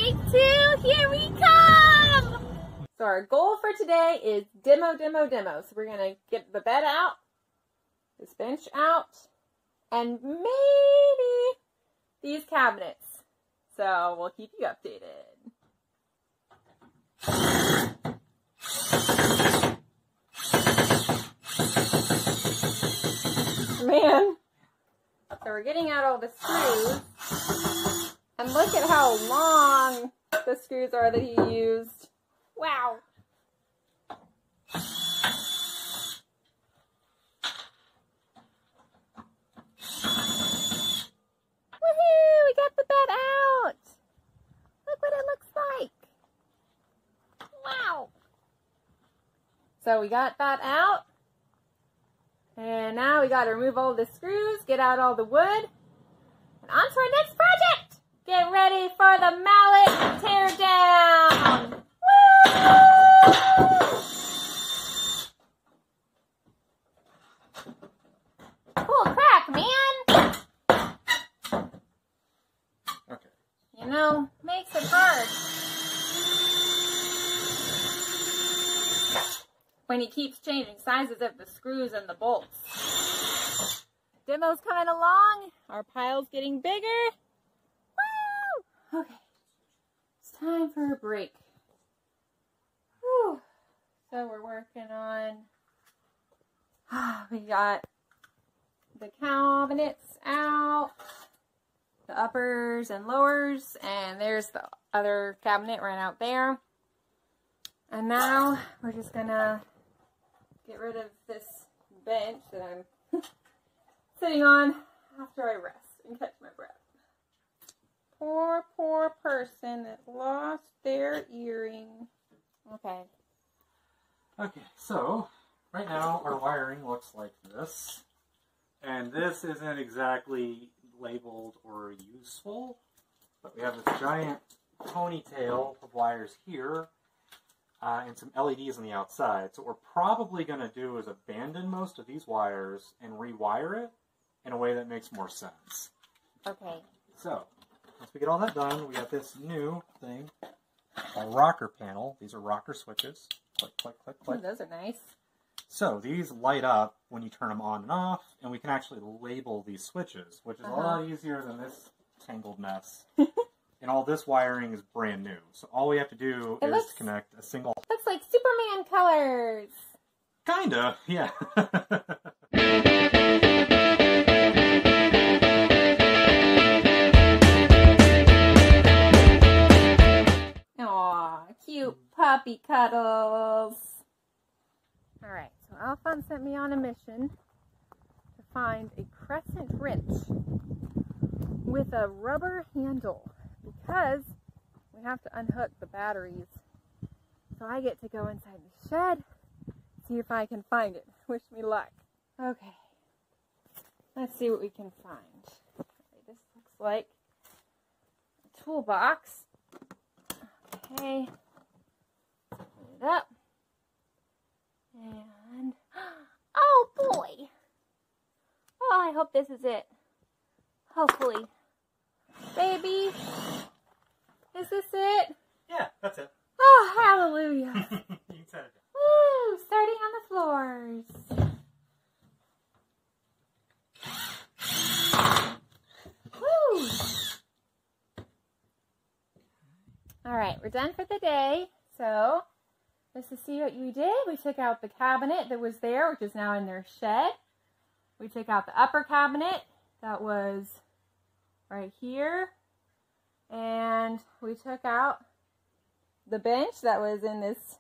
Take 2, here we come! So our goal for today is demo. So we're going to get the bed out, this bench out, and maybe these cabinets. So we'll keep you updated. Man. So we're getting out all the screws. And look at how long the screws are that he used. Wow. Woohoo! We got the bed out. Look what it looks like. Wow. So we got that out. And now we got to remove all the screws, get out all the wood, and on to our next project. Get ready for the mallet tear down. Woo! Cool crack, man. Okay. You know, makes it hard when he keeps changing sizes of the screws and the bolts. Demo's coming along. Our pile's getting bigger. Woo! Okay. It's time for a break. Whew. So we're working on, we got the cabinets out, the uppers and lowers, and there's the other cabinet right out there. And now we're just gonna get rid of this bench that I'm sitting on after I rest and catch my breath. Poor person that lost their earring. Okay. Okay, so right now our wiring looks like this. And this isn't exactly labeled or useful, but we have this giant ponytail of wires here. And some LEDs on the outside. So what we're probably going to do is abandon most of these wires and rewire it in a way that makes more sense. Okay. So, once we get all that done, we got this new thing, a rocker panel. These are rocker switches. Click, click, click, click. Ooh, those are nice. So, these light up when you turn them on and off, and we can actually label these switches, which is a lot easier than this tangled mess. And all this wiring is brand new. So all we have to do is connect a single... Looks like Superman colors. Kinda, yeah. Aw, cute puppy cuddles. Alright, so Alphonse sent me on a mission to find a crescent wrench with a rubber handle, because we have to unhook the batteries. So I get to go inside the shed, see if I can find it. Wish me luck. Okay, let's see what we can find. Okay, this looks like a toolbox. Okay, open it up. And, oh boy! Oh, I hope this is it. Hopefully. Baby, is this it? Yeah, that's it. Oh, hallelujah. You can set it down. Woo, starting on the floors. Woo. All right, we're done for the day. So, just to see what you did, we took out the cabinet that was there, which is now in their shed. We took out the upper cabinet that was right here, and we took out the bench that was in this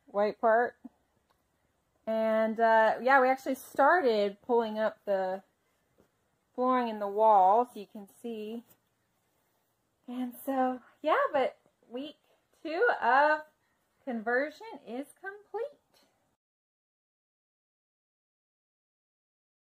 white part, and yeah, we actually started pulling up the flooring in the wall so you can see. And so yeah, but week 2 of conversion is complete.